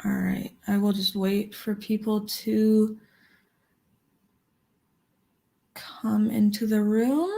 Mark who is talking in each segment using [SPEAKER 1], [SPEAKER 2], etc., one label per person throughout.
[SPEAKER 1] All right, I will just wait for people to come into the room.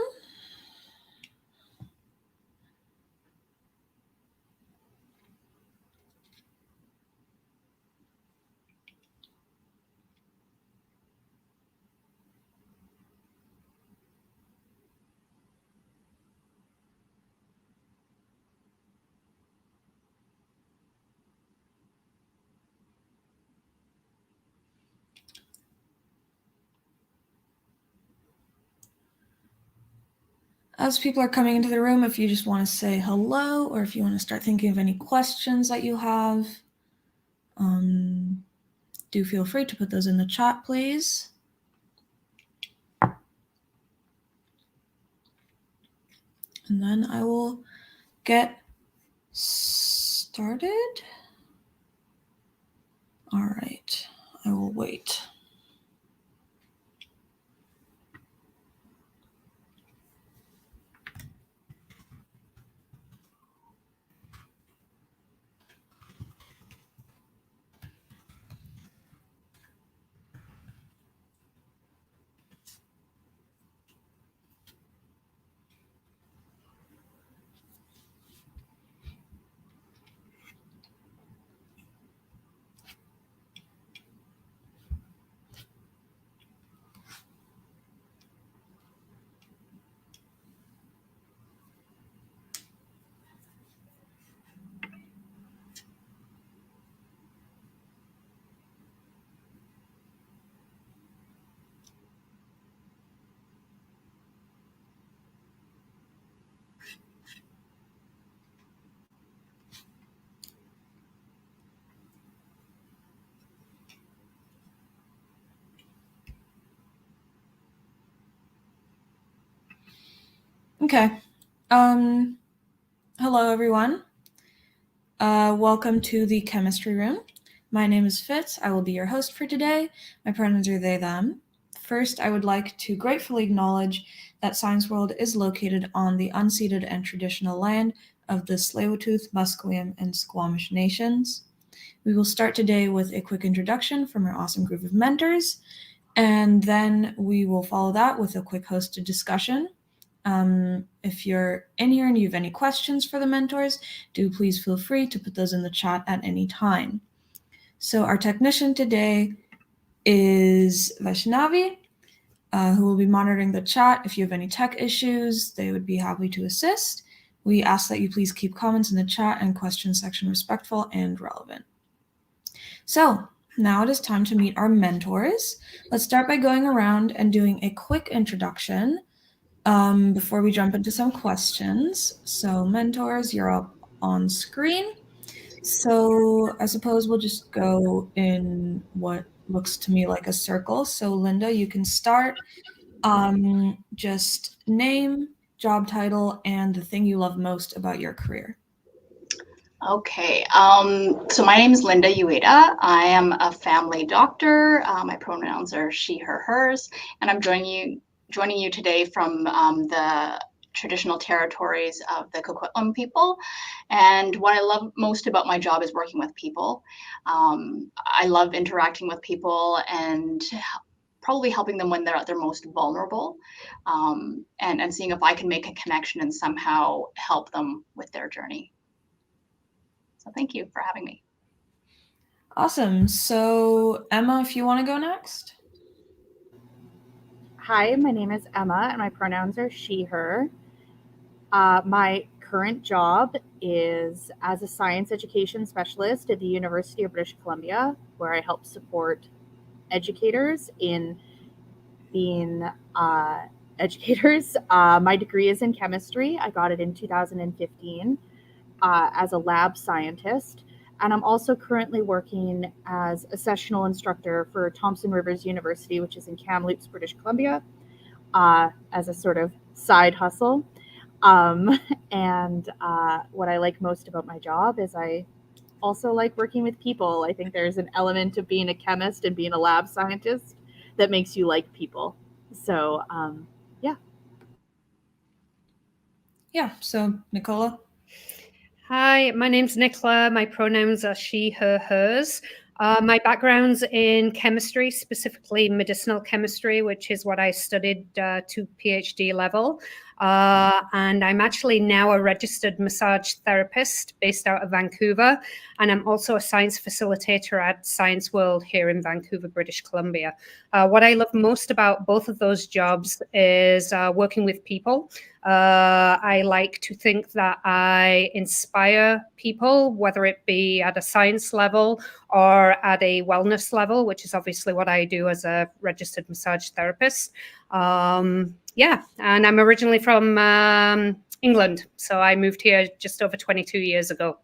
[SPEAKER 1] As people are coming into the room, if you just want to say hello or if you want to start thinking of any questions that you have, do feel free to put those in the chat, please. And then I will get started. All right, I will wait. Okay. Hello, everyone. Welcome to the chemistry room. My name is Fitz. I will be your host for today. My pronouns are they, them. First, I would like to gratefully acknowledge that Science World is located on the unceded and traditional land of the Tsleil-Waututh, Musqueam, and Squamish nations. We will start today with a quick introduction from our awesome group of mentors, and then we will follow that with a quick hosted discussion. If you're in here and you have any questions for the mentors, do please feel free to put those in the chat at any time. So our technician today is Vaishnavi, who will be monitoring the chat. If you have any tech issues, they would be happy to assist. We ask that you please keep comments in the chat and question section respectful and relevant. So now it is time to meet our mentors. Let's start by going around and doing a quick introduction before we jump into some questions. So mentors, you're up on screen. So I suppose we'll just go in what looks to me like a circle. So Linda, you can start. Just name, job title, and the thing you love most about your career.
[SPEAKER 2] Okay, so my name is Linda Ueda. I am a family doctor. My pronouns are she, her, hers, and I'm joining you today from the traditional territories of the Coquitlam people. And what I love most about my job is working with people. I love interacting with people and probably helping them when they're at their most vulnerable, and seeing if I can make a connection and somehow help them with their journey. So thank you for having me.
[SPEAKER 1] Awesome. So Emma, if you want to go next.
[SPEAKER 3] Hi, my name is Emma, and my pronouns are she, her. My current job is as a science education specialist at the University of British Columbia, where I help support educators in being educators. My degree is in chemistry. I got it in 2015 as a lab scientist. And I'm also currently working as a sessional instructor for Thompson Rivers University, which is in Kamloops, British Columbia, as a sort of side hustle. And what I like most about my job is I also like working with people. I think there's an element of being a chemist and being a lab scientist that makes you like people. So, yeah.
[SPEAKER 1] Yeah, so Nicola.
[SPEAKER 4] Hi, my name's Nicola. My pronouns are she, her, hers. My background's in chemistry, specifically medicinal chemistry, which is what I studied to PhD level. And I'm actually now a registered massage therapist based out of Vancouver. And I'm also a science facilitator at Science World here in Vancouver, British Columbia. What I love most about both of those jobs is working with people. I like to think that I inspire people, whether it be at a science level or at a wellness level, which is obviously what I do as a registered massage therapist. Yeah, and I'm originally from England, so I moved here just over 22 years ago.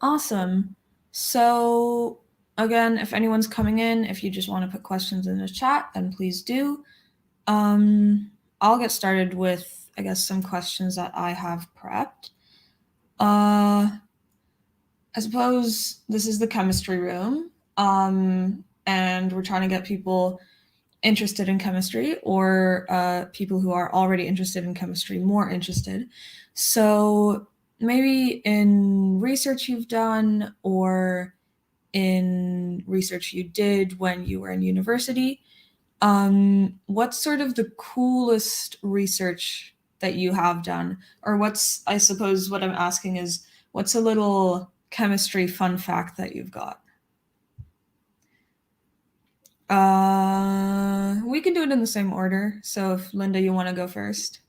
[SPEAKER 1] Awesome. So again, if anyone's coming in, if you just want to put questions in the chat, then please do. I'll get started with, I guess, some questions that I have prepped. I suppose this is the chemistry room, and we're trying to get people interested in chemistry, or people who are already interested in chemistry more interested. So maybe in research you've done, or in research you did when you were in university, what's sort of the coolest research that you have done? Or I suppose what I'm asking is, what's a little chemistry fun fact that you've got? We can do it in the same order. So if Linda, you want to go first?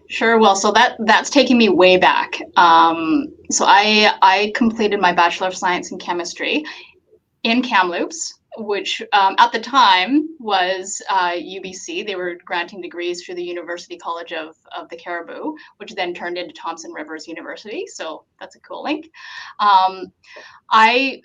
[SPEAKER 2] Sure. Well, so that's taking me way back. So I completed my Bachelor of Science in Chemistry in Kamloops, which at the time was UBC. They were granting degrees through the University College of the Cariboo, which then turned into Thompson Rivers University. So that's a cool link. I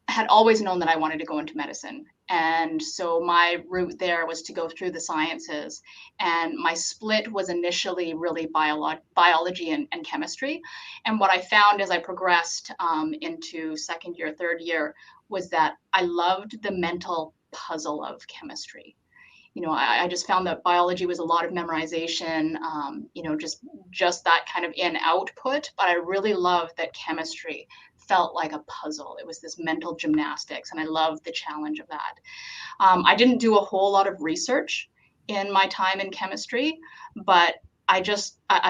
[SPEAKER 2] had always known that I wanted to go into medicine. And so my route there was to go through the sciences. And my split was initially really biology and chemistry. And what I found as I progressed into second year, third year, was that I loved the mental puzzle of chemistry. You know, I just found that biology was a lot of memorization, you know, just that kind of in output. But I really loved that chemistry felt like a puzzle. It was this mental gymnastics, and I loved the challenge of that. I didn't do a whole lot of research in my time in chemistry, but I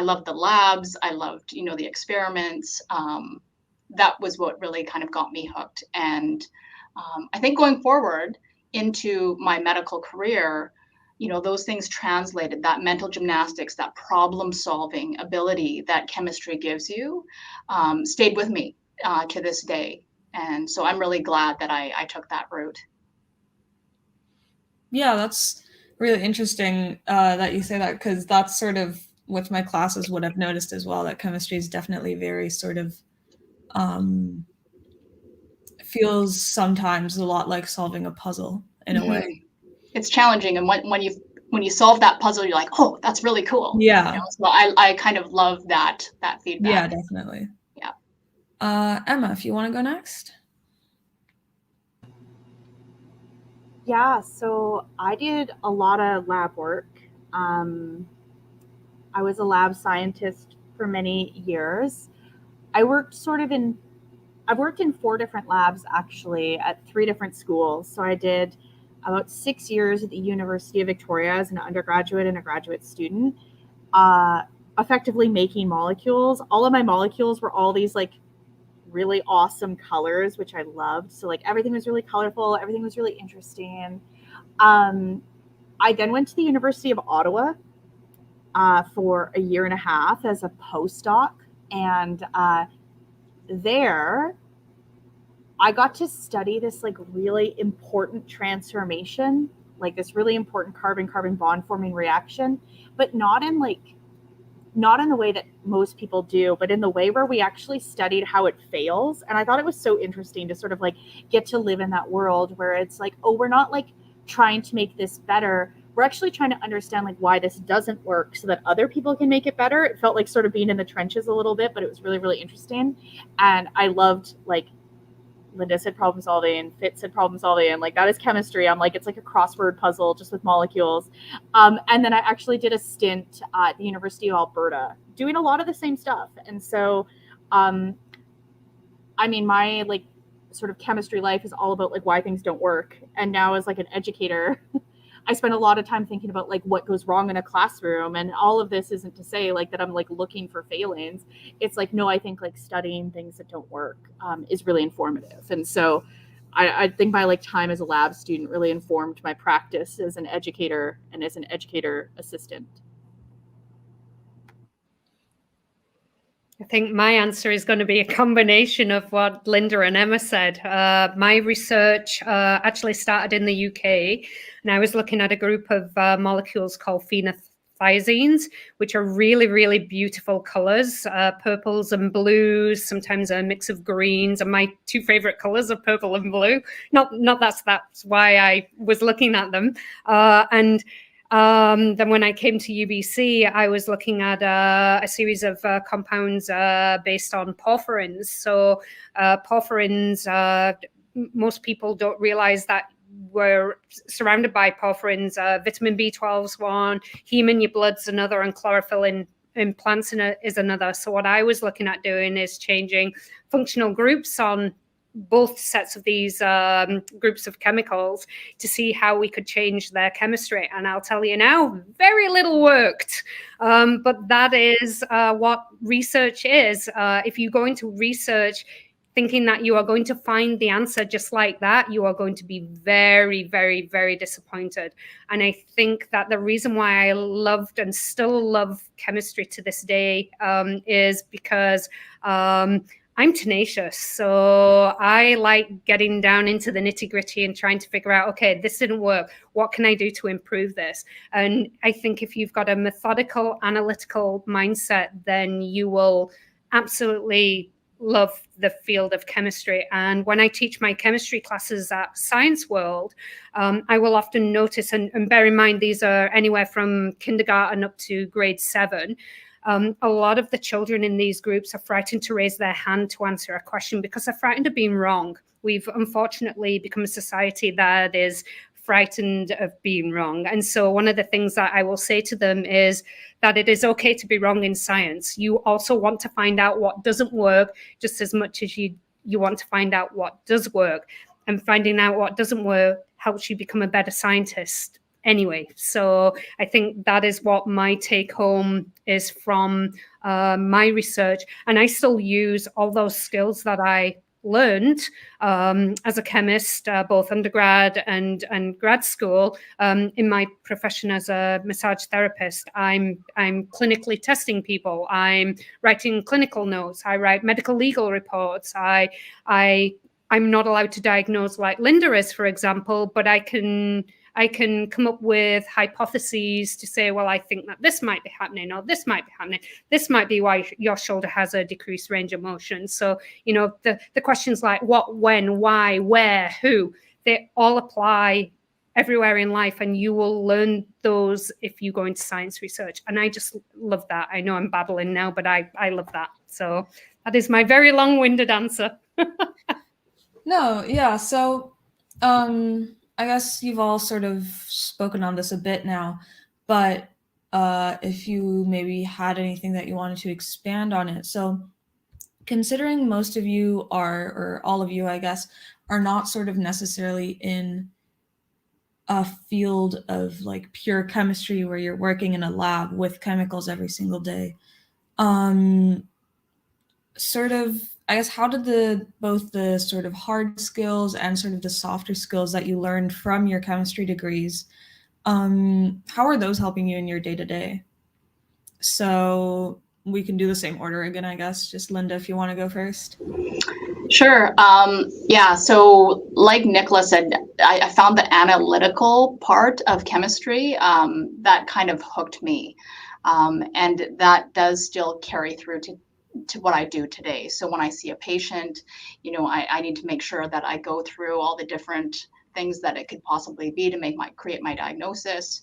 [SPEAKER 2] loved the labs. I loved, you know, the experiments. That was what really kind of got me hooked. And I think going forward into my medical career, you know, those things translated, that mental gymnastics, that problem solving ability that chemistry gives you, stayed with me to this day. And so I'm really glad that I took that route.
[SPEAKER 1] Yeah, that's really interesting that you say that, because that's sort of with my classes what I've noticed as well, that chemistry is definitely very sort of feels sometimes a lot like solving a puzzle in a way.
[SPEAKER 2] It's challenging, and when you solve that puzzle, you're like, oh, that's really cool.
[SPEAKER 1] Yeah.
[SPEAKER 2] You know? So I kind of love that feedback.
[SPEAKER 1] Yeah, definitely.
[SPEAKER 2] Yeah.
[SPEAKER 1] Emma, if you want to go next.
[SPEAKER 3] Yeah, so I did a lot of lab work. I was a lab scientist for many years. I've worked in 4 different labs actually at 3 different schools. So I did about 6 years at the University of Victoria as an undergraduate and a graduate student, effectively making molecules. All of my molecules were all these like really awesome colors, which I loved. So like everything was really colorful, everything was really interesting. I then went to the University of Ottawa for a year and a half as a postdoc, and there I got to study this like really important transformation, like this really important carbon-carbon bond forming reaction, but not in the way that most people do, but in the way where we actually studied how it fails. And I thought it was so interesting to sort of like get to live in that world where it's like, oh, we're not like trying to make this better. We're actually trying to understand like why this doesn't work so that other people can make it better. It felt like sort of being in the trenches a little bit, but it was really, really interesting. And I loved like Linda said problem solving, Fitz said problem solving, like that is chemistry. I'm like, it's like a crossword puzzle just with molecules. And then I actually did a stint at the University of Alberta doing a lot of the same stuff. And so, I mean, my like sort of chemistry life is all about like why things don't work. And now as like an educator, I spend a lot of time thinking about like what goes wrong in a classroom. And all of this isn't to say like that I'm like looking for failings. It's like, no, I think like studying things that don't work is really informative. And so I think my like time as a lab student really informed my practice as an educator and as an educator assistant.
[SPEAKER 4] I think my answer is going to be a combination of what Linda and Emma said. My research actually started in the UK, and I was looking at a group of molecules called phenothiazines, which are really, really beautiful colors, purples and blues, sometimes a mix of greens. And my two favorite colors are purple and blue. Not that's why I was looking at them. Then when I came to UBC, I was looking at a series of compounds based on porphyrins. So porphyrins, most people don't realize that we're surrounded by porphyrins. Vitamin B12 is one, heme in your blood's another, and chlorophyll in plants is another. So what I was looking at doing is changing functional groups on both sets of these groups of chemicals to see how we could change their chemistry. And I'll tell you now, very little worked. But that is what research is. If you go into research thinking that you are going to find the answer just like that, you are going to be very, very, very disappointed. And I think that the reason why I loved and still love chemistry to this day is because I'm tenacious. So I like getting down into the nitty gritty and trying to figure out, okay, this didn't work. What can I do to improve this? And I think if you've got a methodical, analytical mindset, then you will absolutely love the field of chemistry. And when I teach my chemistry classes at Science World, I will often notice, and bear in mind, these are anywhere from kindergarten up to grade 7. A lot of the children in these groups are frightened to raise their hand to answer a question because they're frightened of being wrong. We've unfortunately become a society that is frightened of being wrong. And so one of the things that I will say to them is that it is okay to be wrong in science. You also want to find out what doesn't work just as much as you want to find out what does work. And finding out what doesn't work helps you become a better scientist anyway. So I think that is what my take home is from my research. And I still use all those skills that I learned as a chemist, both undergrad and grad school, in my profession as a massage therapist. I'm clinically testing people. I'm writing clinical notes. I write medical legal reports. I'm not allowed to diagnose like Linda is, for example, but I can come up with hypotheses to say, well, I think that this might be happening, or this might be happening. This might be why your shoulder has a decreased range of motion. So, you know, the questions like what, when, why, where, who, they all apply everywhere in life, and you will learn those if you go into science research. And I just love that. I know I'm babbling now, but I love that. So that is my very long-winded answer.
[SPEAKER 1] No, yeah. So, I guess you've all sort of spoken on this a bit now, but if you maybe had anything that you wanted to expand on it. So, considering most of you are, or all of you, I guess, are not sort of necessarily in a field of like pure chemistry where you're working in a lab with chemicals every single day, sort of, I guess, how did both the sort of hard skills and sort of the softer skills that you learned from your chemistry degrees, how are those helping you in your day-to-day? So we can do the same order again, I guess. Just Linda, if you want to go first.
[SPEAKER 2] Sure. Yeah. So like Nicola said, I found the analytical part of chemistry that kind of hooked me. And that does still carry through to what I do today. So when I see a patient, you know, I need to make sure that I go through all the different things that it could possibly be to create my diagnosis.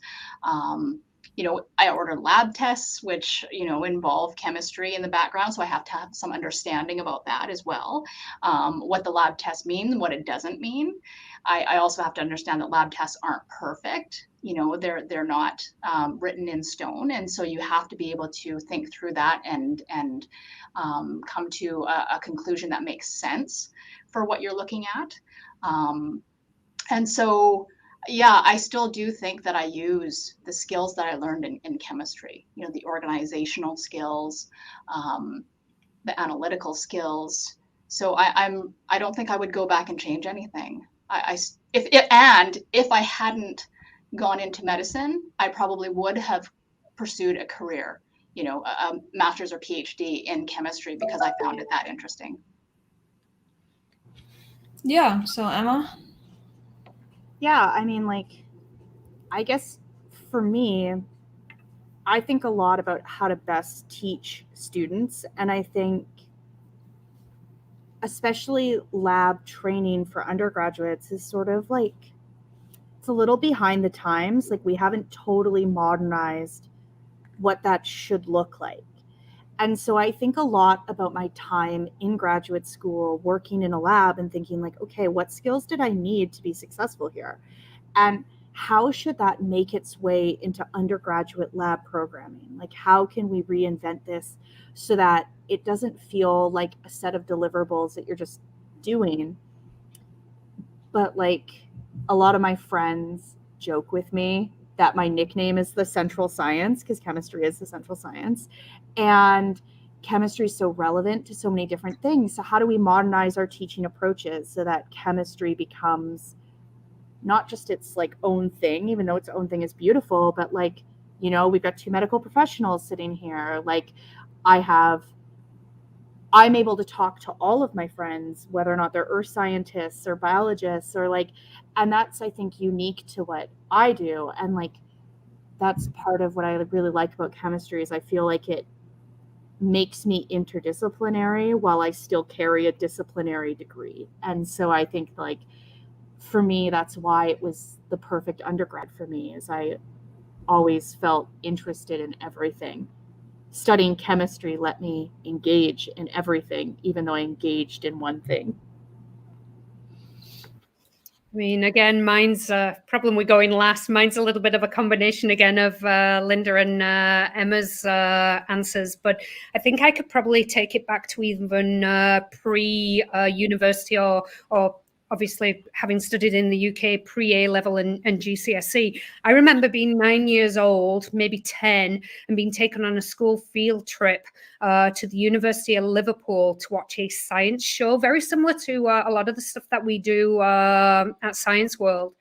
[SPEAKER 2] I order lab tests, which, involve chemistry in the background. So I have to have some understanding about that as well. What the lab tests mean, what it doesn't mean. I also have to understand that lab tests aren't perfect. They're not written in stone. And so you have to be able to think through that and come to a conclusion that makes sense for what you're looking at. And so, yeah, I still do think that I use the skills that I learned in chemistry, the organizational skills, the analytical skills. So I don't think I would go back and change anything. If I hadn't gone into medicine, I probably would have pursued a career, a master's or PhD in chemistry, because I found it that interesting.
[SPEAKER 1] Yeah. So Emma.
[SPEAKER 3] Yeah, I mean, like, I guess for me, I think a lot about how to best teach students. And I think especially lab training for undergraduates is sort of like, it's a little behind the times. Like, we haven't totally modernized what that should look like. And so I think a lot about my time in graduate school, working in a lab and thinking like, okay, what skills did I need to be successful here? And how should that make its way into undergraduate lab programming? Like, how can we reinvent this so that it doesn't feel like a set of deliverables that you're just doing? But like, a lot of my friends joke with me that my nickname is the central science, because chemistry is the central science. And chemistry is so relevant to so many different things. So how do we modernize our teaching approaches so that chemistry becomes not just its like own thing, even though its own thing is beautiful, but like, we've got two medical professionals sitting here. Like, I'm able to talk to all of my friends, whether or not they're earth scientists or biologists or like, and that's, I think, unique to what I do. And like, that's part of what I really like about chemistry is I feel like it makes me interdisciplinary while I still carry a disciplinary degree. And so I think like, for me, that's why it was the perfect undergrad for me, is I always felt interested in everything. Studying chemistry let me engage in everything, even though I engaged in one thing.
[SPEAKER 4] I mean, again, mine's problem with going last. Mine's a little bit of a combination again of Linda and Emma's answers, but I think I could probably take it back to even pre-university or obviously having studied in the UK pre-A level and GCSE. I remember being 9 years old, maybe 10, and being taken on a school field trip to the University of Liverpool to watch a science show, very similar to a lot of the stuff that we do at Science World,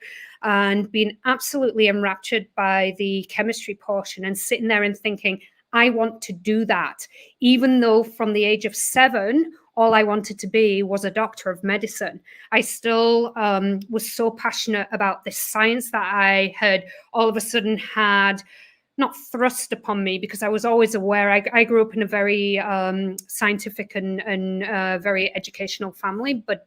[SPEAKER 4] and being absolutely enraptured by the chemistry portion and sitting there and thinking, I want to do that, even though from the age of 7, all I wanted to be was a doctor of medicine. I still was so passionate about this science that I had all of a sudden had not thrust upon me, because I was always aware. I grew up in a very scientific and very educational family, but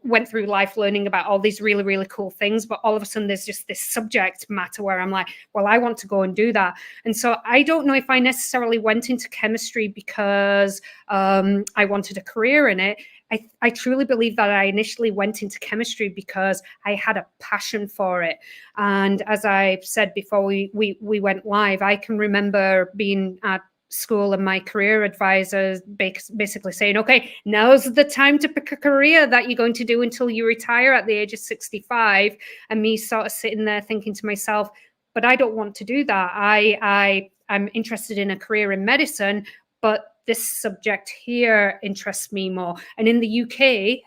[SPEAKER 4] went through life learning about all these really, really cool things. But all of a sudden there's just this subject matter where I'm like, well, I want to go and do that. And so I don't know if I necessarily went into chemistry because I wanted a career in it. I truly believe that I initially went into chemistry because I had a passion for it. And as I said before we went live, I can remember being at school and my career advisor basically saying, okay, now's the time to pick a career that you're going to do until you retire at the age of 65. And me sort of sitting there thinking to myself, but I don't want to do that. I'm interested in a career in medicine, but this subject here interests me more. And in the UK,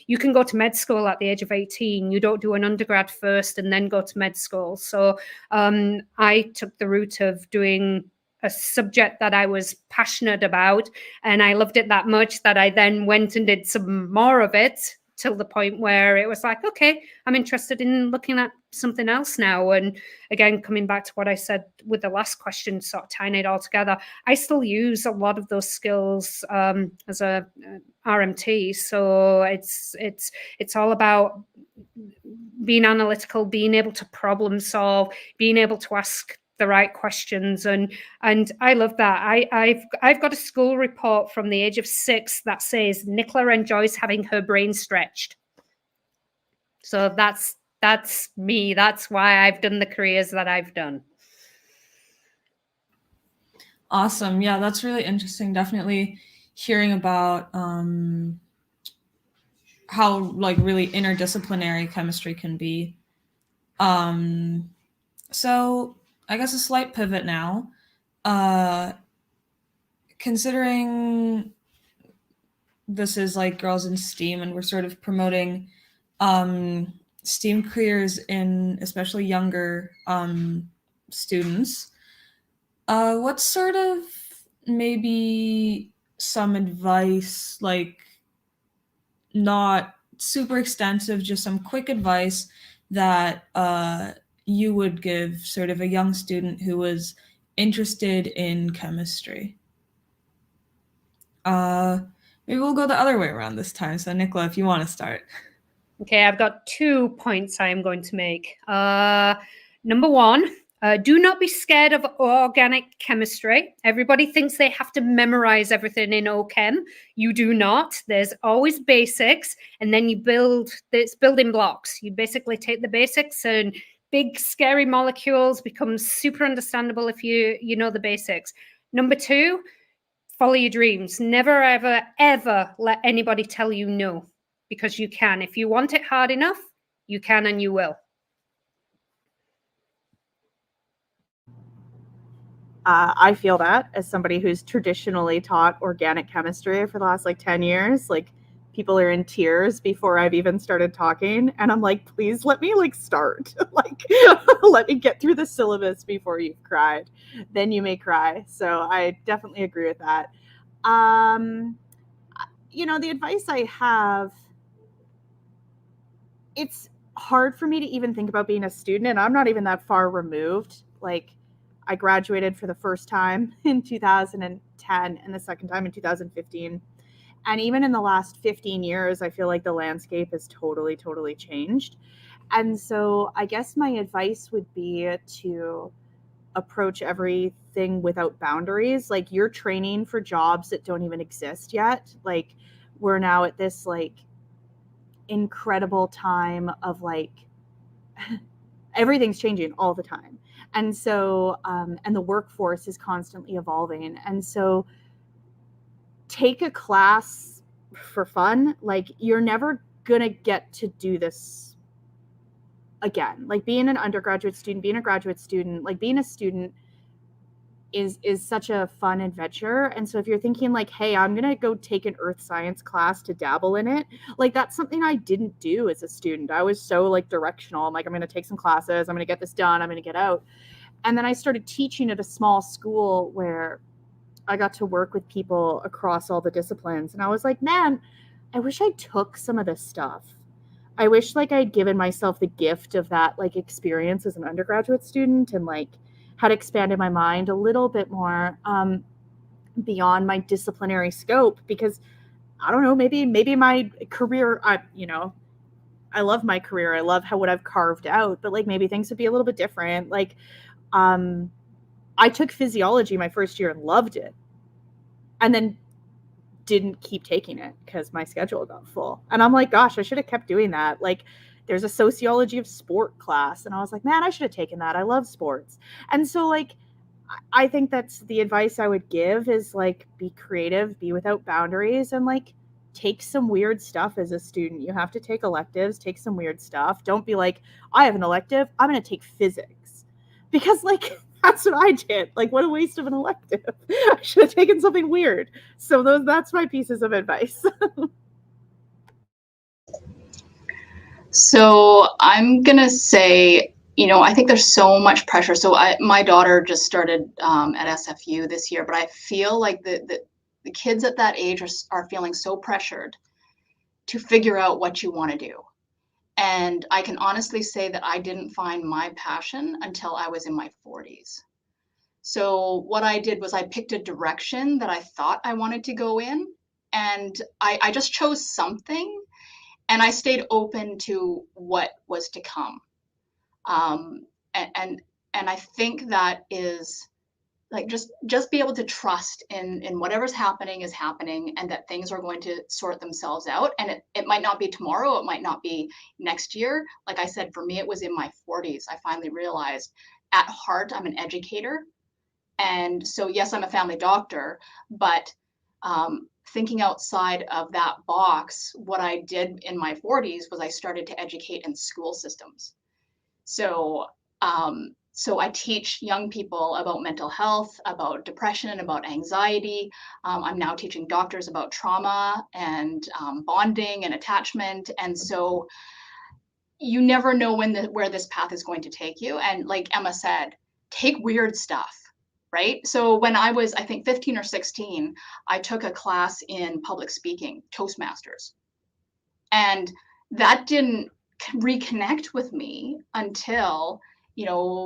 [SPEAKER 4] you can go to med school at the age of 18. You don't do an undergrad first and then go to med school. So I took the route of doing a subject that I was passionate about, and I loved it that much that I then went and did some more of it till the point where it was like, okay, I'm interested in looking at something else now. And again, coming back to what I said with the last question, sort of tying it all together, I still use a lot of those skills as a RMT. So it's all about being analytical, being able to problem solve, being able to ask the right questions, and I love that. I've got a school report from the age of 6 that says Nicola enjoys having her brain stretched. So that's me. That's why I've done the careers that I've done.
[SPEAKER 1] Awesome. Yeah, that's really interesting. Definitely hearing about how like really interdisciplinary chemistry can be. So I guess a slight pivot now. Considering this is like girls in STEAM and we're sort of promoting STEAM careers in especially younger students, what sort of maybe some advice, like not super extensive, just some quick advice that you would give sort of a young student who was interested in chemistry? Maybe we'll go the other way around this time. So, Nicola, if you want to start.
[SPEAKER 4] Okay, I've got 2 points I am going to make. Number 1, do not be scared of organic chemistry. Everybody thinks they have to memorize everything in OChem. You do not. There's always basics, and then you build. It's building blocks. You basically take the basics, and big scary molecules become super understandable if you know the basics. Number 2, follow your dreams. Never, ever, ever let anybody tell you no, because you can. If you want it hard enough, you can and you will.
[SPEAKER 3] I feel that as somebody who's traditionally taught organic chemistry for the last like 10 years, like people are in tears before I've even started talking. And I'm like, please let me like start, like let me get through the syllabus before you've cried. Then you may cry. So I definitely agree with that. The advice I have, it's hard for me to even think about being a student, and I'm not even that far removed. Like, I graduated for the first time in 2010 and the second time in 2015. And even in the last 15 years, I feel like the landscape has totally, totally changed. And so I guess my advice would be to approach everything without boundaries. Like, you're training for jobs that don't even exist yet. Like, we're now at this like incredible time of like everything's changing all the time. And so and the workforce is constantly evolving. And so take a class for fun. Like, you're never gonna get to do this again. Like, being an undergraduate student, being a graduate student, like being a student is such a fun adventure. And so if you're thinking like, hey, I'm gonna go take an earth science class to dabble in it, like that's something I didn't do as a student. I was so like directional. I'm like, I'm gonna take some classes, I'm gonna get this done, I'm gonna get out. And then I started teaching at a small school where I got to work with people across all the disciplines. And I was like, man, I wish I took some of this stuff. I wish like I'd given myself the gift of that like experience as an undergraduate student, and like had expanded my mind a little bit more beyond my disciplinary scope. Because I don't know, maybe my career, I love my career. I love what I've carved out, but like maybe things would be a little bit different. Like, I took physiology my first year and loved it, and then didn't keep taking it because my schedule got full. And I'm like, gosh, I should have kept doing that. Like, there's a sociology of sport class, and I was like, man, I should have taken that. I love sports. And so like, I think that's the advice I would give is like, be creative, be without boundaries, and like take some weird stuff as a student. You have to take electives, take some weird stuff. Don't be like, I have an elective, I'm going to take physics. Because like, that's what I did. Like, what a waste of an elective. I should have taken something weird. So that's my pieces of advice.
[SPEAKER 2] So I'm going to say, I think there's so much pressure. So my daughter just started at SFU this year, but I feel like the kids at that age are feeling so pressured to figure out what you want to do. And I can honestly say that I didn't find my passion until I was in my 40s. So what I did was I picked a direction that I thought I wanted to go in, and I just chose something. and I stayed open to what was to come. And I think that is like just be able to trust in whatever's happening is happening, and that things are going to sort themselves out. And it might not be tomorrow, it might not be next year. Like I said, for me, it was in my 40s. I finally realized at heart, I'm an educator. And so, yes, I'm a family doctor, but thinking outside of that box, what I did in my 40s was I started to educate in school systems. So, so I teach young people about mental health, about depression, about anxiety. I'm now teaching doctors about trauma and bonding and attachment. And so you never know where this path is going to take you. And like Emma said, take weird stuff, right? So when I was, I think, 15 or 16, I took a class in public speaking, Toastmasters. And that didn't reconnect with me until,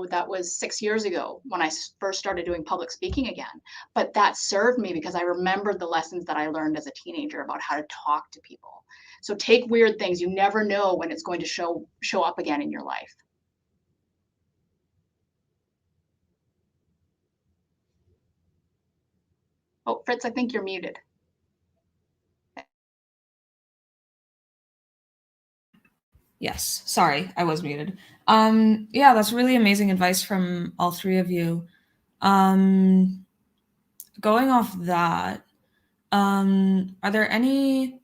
[SPEAKER 2] that was 6 years ago when I first started doing public speaking again. But that served me because I remembered the lessons that I learned as a teenager about how to talk to people. So take weird things. You never know when it's going to show up again in your life. Oh, Fritz, I think you're muted.
[SPEAKER 1] Yes, sorry, I was muted. Yeah, that's really amazing advice from all three of you. Going off that, are there any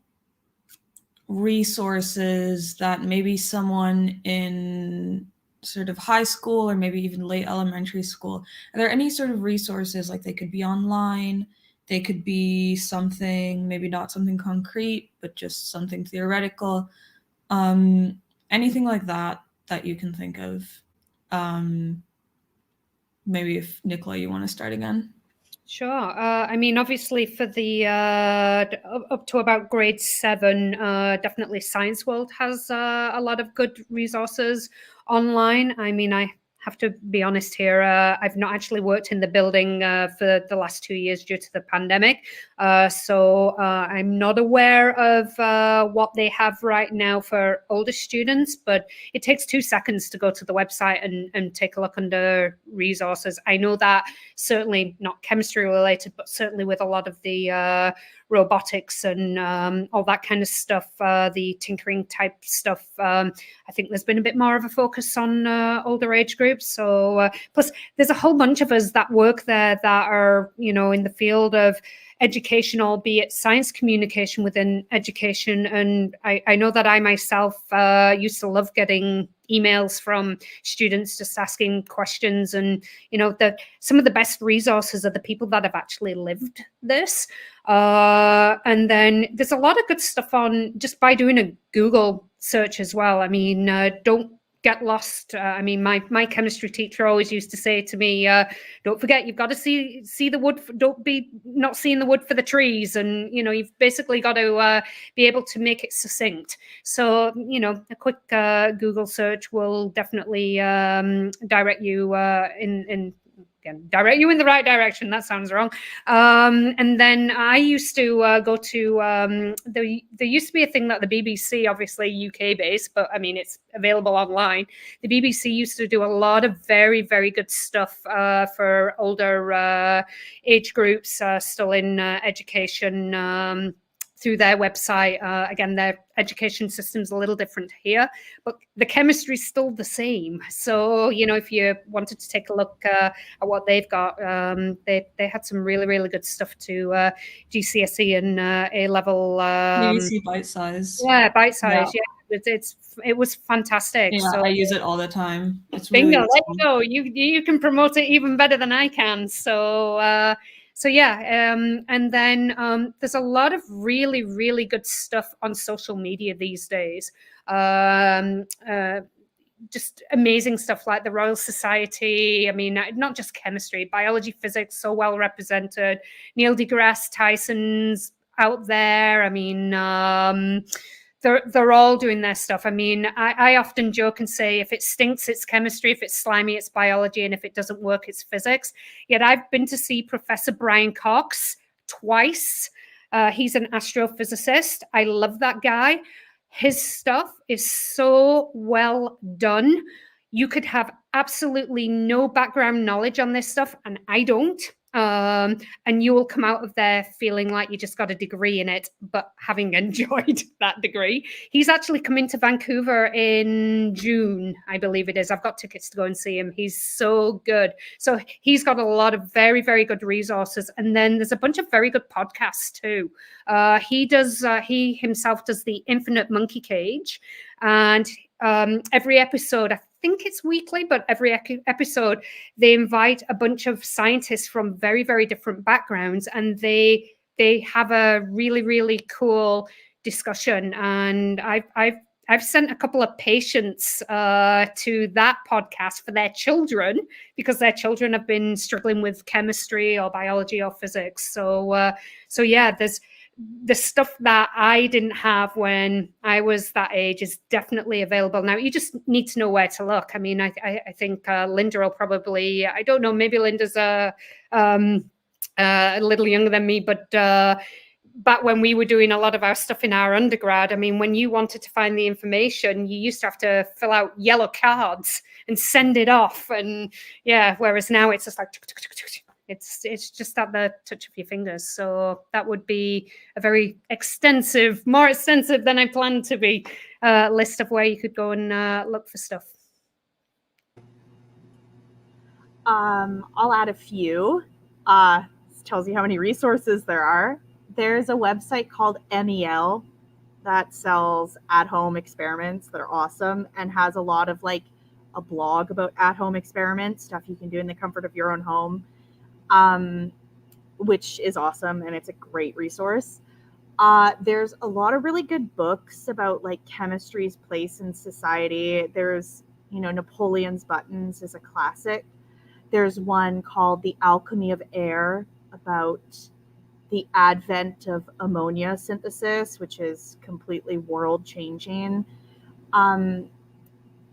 [SPEAKER 1] resources that maybe someone in sort of high school or maybe even late elementary school, are there any sort of resources, like they could be online, they could be something, maybe not something concrete, but just something theoretical, anything like that that you can think of? Maybe if Nicola, you want to start again.
[SPEAKER 4] Sure. I mean, obviously, for the up to about grade 7, definitely Science World has a lot of good resources online. I mean, I have to be honest here. I've not actually worked in the building for the last 2 years due to the pandemic. So I'm not aware of what they have right now for older students, but it takes 2 seconds to go to the website and take a look under resources. I know that certainly not chemistry related, but certainly with a lot of the robotics and all that kind of stuff, the tinkering type stuff. I think there's been a bit more of a focus on older age groups. So plus there's a whole bunch of us that work there that are, in the field of education, albeit science communication within education. And I know that I myself used to love getting emails from students just asking questions, and some of the best resources are the people that have actually lived this. And then there's a lot of good stuff on just by doing a Google search as well. I mean, don't get lost. I mean, my chemistry teacher always used to say to me, don't forget, you've got to see the wood, don't be not seeing the wood for the trees. And, you've basically got to be able to make it succinct. So, a quick Google search will definitely direct you direct you in the right direction. That sounds wrong. And then I used to go to, there used to be a thing that the BBC, obviously UK based, but I mean, it's available online. The BBC used to do a lot of very, very good stuff for older age groups still in education. Through their website. Again, their education system's a little different here, but the chemistry is still the same. So, if you wanted to take a look at what they've got, they had some really, really good stuff to GCSE and A-level.
[SPEAKER 1] BBC Bite Size.
[SPEAKER 4] Yeah, Bite Size, yeah. It was fantastic.
[SPEAKER 1] Yeah,
[SPEAKER 4] so,
[SPEAKER 1] I use it all the time. It's
[SPEAKER 4] bingo,
[SPEAKER 1] really
[SPEAKER 4] there you go. You can promote it even better than I can. So yeah, and then there's a lot of really, really good stuff on social media these days. Just amazing stuff like the Royal Society. I mean, not just chemistry, biology, physics, so well represented. Neil deGrasse Tyson's out there. I mean, they're all doing their stuff. I mean, I often joke and say, if it stinks, it's chemistry. If it's slimy, it's biology. And if it doesn't work, it's physics. Yet I've been to see Professor Brian Cox twice. He's an astrophysicist. I love that guy. His stuff is so well done. You could have absolutely no background knowledge on this stuff, and I don't. And you will come out of there feeling like you just got a degree in it, but having enjoyed that degree. He's actually coming to Vancouver in June, I believe it is. I've got tickets to go and see him. He's so good. So he's got a lot of very, very good resources. And then there's a bunch of very good podcasts too. He himself does the Infinite Monkey Cage, and every episode, I think it's weekly, but every episode they invite a bunch of scientists from very, very different backgrounds, and they have a really, really cool discussion. And I've sent a couple of patients to that podcast for their children, because their children have been struggling with chemistry or biology or physics. So yeah, there's the stuff that I didn't have when I was that age is definitely available now. You just need to know where to look. I mean, I think Linda will probably, I don't know, maybe Linda's a little younger than me, but back when we were doing a lot of our stuff in our undergrad, I mean, when you wanted to find the information, you used to have to fill out yellow cards and send it off. And yeah, whereas now it's just like, it's just at the touch of your fingers. So that would be a very extensive, more extensive than I planned to be, list of where you could go and look for stuff.
[SPEAKER 3] I'll add a few. This tells you how many resources there are. There's a website called MEL that sells at-home experiments that are awesome and has a lot of like a blog about at-home experiments, stuff you can do in the comfort of your own home, which is awesome, and it's a great resource. There's a lot of really good books about like chemistry's place in society. There's, Napoleon's Buttons is a classic. There's one called The Alchemy of Air about the advent of ammonia synthesis, which is completely world-changing.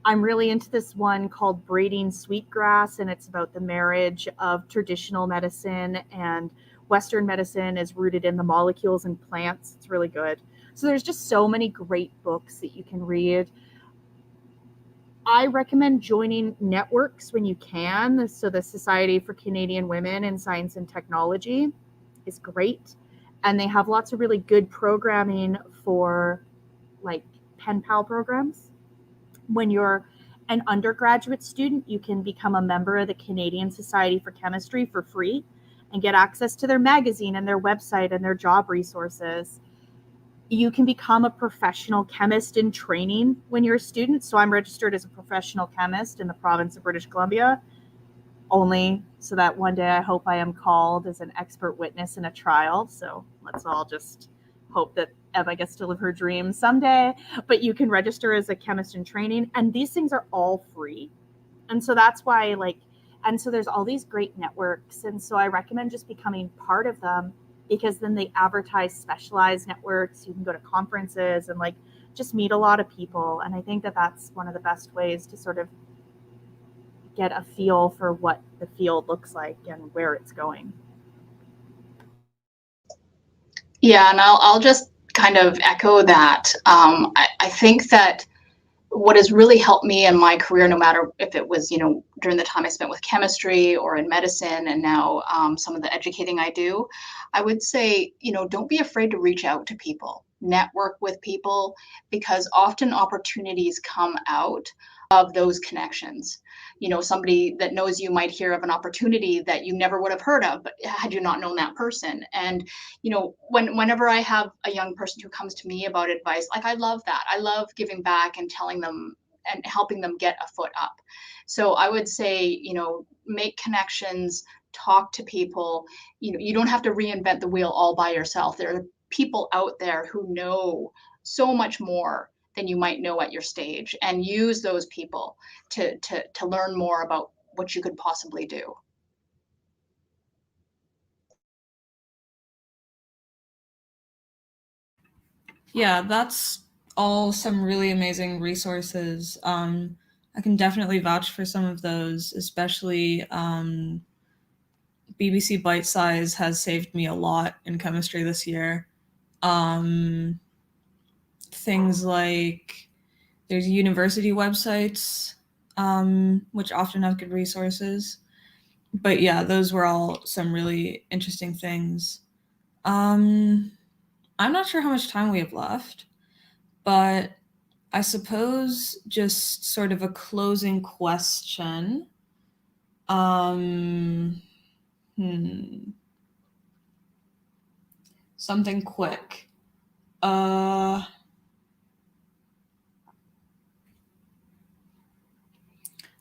[SPEAKER 3] I'm really into this one called Braiding Sweetgrass, and it's about the marriage of traditional medicine and Western medicine is rooted in the molecules in plants. It's really good. So there's just so many great books that you can read. I recommend joining networks when you can. So the Society for Canadian Women in Science and Technology is great. And they have lots of really good programming for like pen pal programs. When you're an undergraduate student, you can become a member of the Canadian Society for Chemistry for free and get access to their magazine and their website and their job resources. You can become a professional chemist in training when you're a student. So I'm registered as a professional chemist in the province of British Columbia, only so that one day I hope I am called as an expert witness in a trial. So let's all just hope that Emma gets to live her dreams someday. But you can register as a chemist in training, and these things are all free. And so that's why, and so there's all these great networks. And so I recommend just becoming part of them, because then they advertise specialized networks. You can go to conferences and just meet a lot of people. And I think that that's one of the best ways to sort of get a feel for what the field looks like and where it's going.
[SPEAKER 2] Yeah, and I'll just kind of echo that. I think that what has really helped me in my career, no matter if it was, during the time I spent with chemistry or in medicine, and now some of the educating I do, I would say, don't be afraid to reach out to people, network with people, because often opportunities come out of those connections. Somebody that knows you might hear of an opportunity that you never would have heard of, but had you not known that person. And, whenever I have a young person who comes to me about advice, I love that. I love giving back and telling them and helping them get a foot up. So I would say, make connections, talk to people. You don't have to reinvent the wheel all by yourself. There are people out there who know so much more than you might know at your stage, and use those people to learn more about what you could possibly do.
[SPEAKER 1] Yeah, that's all some really amazing resources. I can definitely vouch for some of those, especially BBC Bite Size has saved me a lot in chemistry this year. things like there's university websites, which often have good resources. But yeah, those were all some really interesting things. I'm not sure how much time we have left, but I suppose just sort of a closing question. Something quick. I'm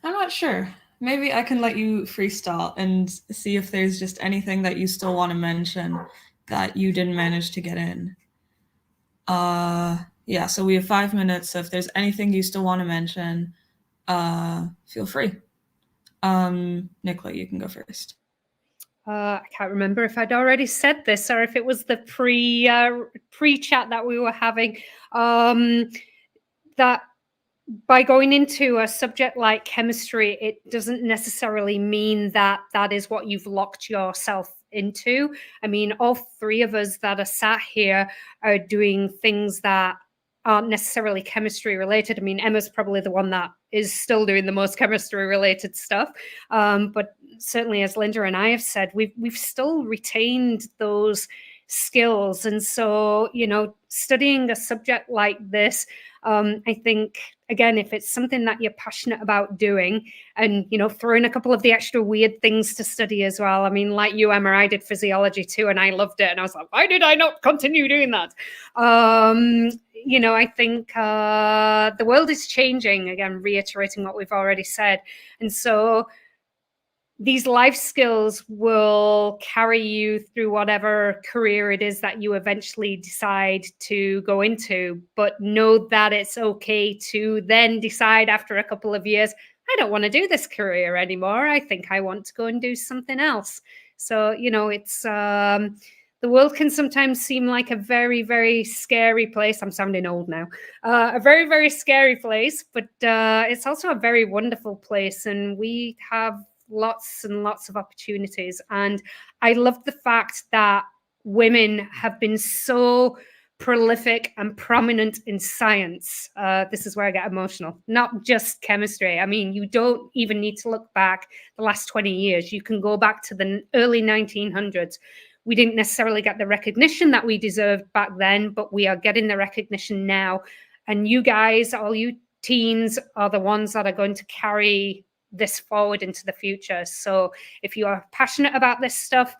[SPEAKER 1] not sure. Maybe I can let you freestyle and see if there's just anything that you still want to mention that you didn't manage to get in. Yeah, so we have 5 minutes. So if there's anything you still want to mention, feel free. Nicola, you can go first.
[SPEAKER 4] I can't remember if I'd already said this or if it was the pre-chat that we were having. That by going into a subject like chemistry, it doesn't necessarily mean that that is what you've locked yourself into. I mean, all three of us that are sat here are doing things that aren't necessarily chemistry related. I mean, Emma's probably the one that is still doing the most chemistry related stuff. But certainly, as Linda and I have said, we've still retained those skills. And so, you know, studying a subject like this, I think, again, if it's something that you're passionate about doing and, you know, throw in a couple of the extra weird things to study as well. I mean, like you, Emma, I did physiology too, and I loved it. And I was like, why did I not continue doing that? You know, I think the world is changing, again, reiterating what we've already said. And so these life skills will carry you through whatever career it is that you eventually decide to go into. But know that it's okay to then decide after a couple of years, I don't want to do this career anymore. I think I want to go and do something else. So, you know, it's the world can sometimes seem like a very, very scary place. I'm sounding old now. A very, very scary place, but it's also a very wonderful place. And we have lots and lots of opportunities. And I love the fact that women have been so prolific and prominent in science. This is where I get emotional, not just chemistry. I mean, you don't even need to look back the last 20 years. You can go back to the early 1900s. We didn't necessarily get the recognition that we deserved back then, but we are getting the recognition now. And you guys, all you teens, are the ones that are going to carry this forward into the future. So if you are passionate about this stuff,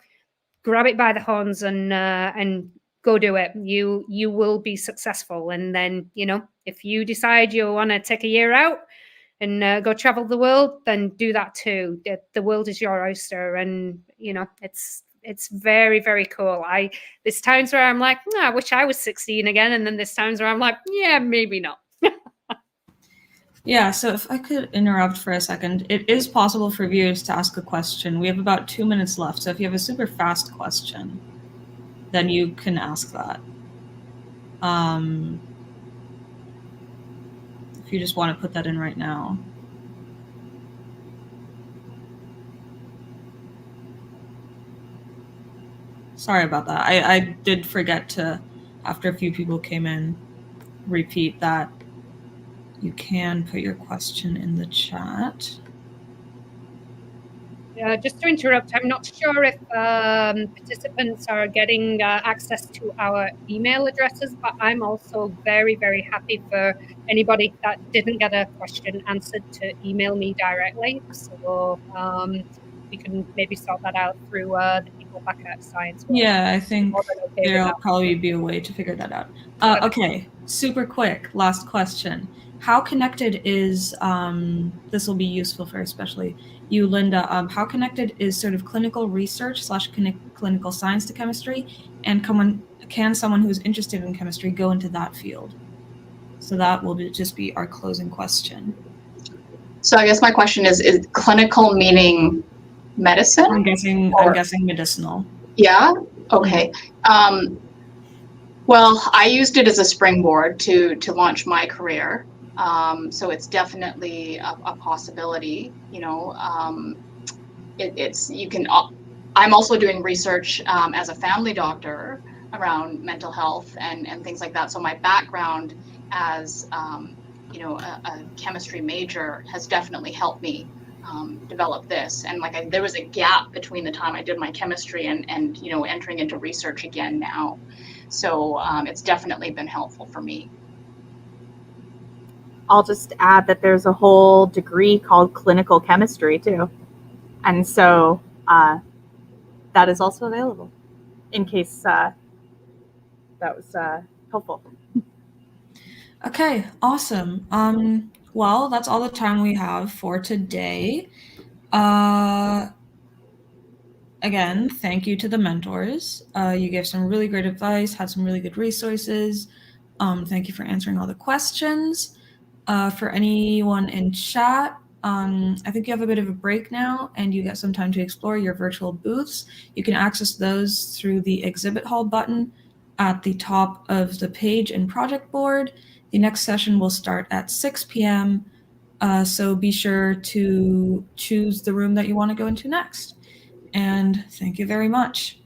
[SPEAKER 4] grab it by the horns and go do it. You will be successful. And then, you know, if you decide you want to take a year out and go travel the world, then do that too. The world is your oyster, and you know, it's very, very cool. There's times where I'm like, I wish I was 16 again, and then there's times where I'm like, yeah, maybe not.
[SPEAKER 1] Yeah, so if I could interrupt for a second, it is possible for viewers to ask a question. We have about 2 minutes left, so if you have a super fast question, then you can ask that. If you just want to put that in right now. Sorry about that. I did forget to, after a few people came in, repeat that you can put your question in the chat.
[SPEAKER 4] Just to interrupt, I'm not sure if participants are getting access to our email addresses, but I'm also very, very happy for anybody that didn't get a question answered to email me directly. So we can maybe sort that out through the people back at Science World.
[SPEAKER 1] Yeah, I think there'll probably be a way to figure that out. Okay, super quick, last question. How connected is, this will be useful for especially you, Linda, how connected is sort of clinical research / clinical science to chemistry? And can someone who's interested in chemistry go into that field? So that will just be our closing question.
[SPEAKER 2] So I guess my question is clinical meaning medicine?
[SPEAKER 1] I'm guessing medicinal.
[SPEAKER 2] Yeah, okay. Well, I used it as a springboard to launch my career. So it's definitely a possibility, you know. I'm also doing research as a family doctor around mental health and things like that. So my background as you know, a chemistry major has definitely helped me develop this. And like there was a gap between the time I did my chemistry and you know, entering into research again now. So it's definitely been helpful for me.
[SPEAKER 3] I'll just add that there's a whole degree called clinical chemistry too. And so that is also available in case that was helpful.
[SPEAKER 1] Okay, awesome. Well, that's all the time we have for today. Again, thank you to the mentors. You gave some really great advice, had some really good resources. Thank you for answering all the questions. For anyone in chat, I think you have a bit of a break now and you get some time to explore your virtual booths. You can access those through the exhibit hall button at the top of the page and project board. The next session will start at 6 p.m. So be sure to choose the room that you want to go into next. And thank you very much.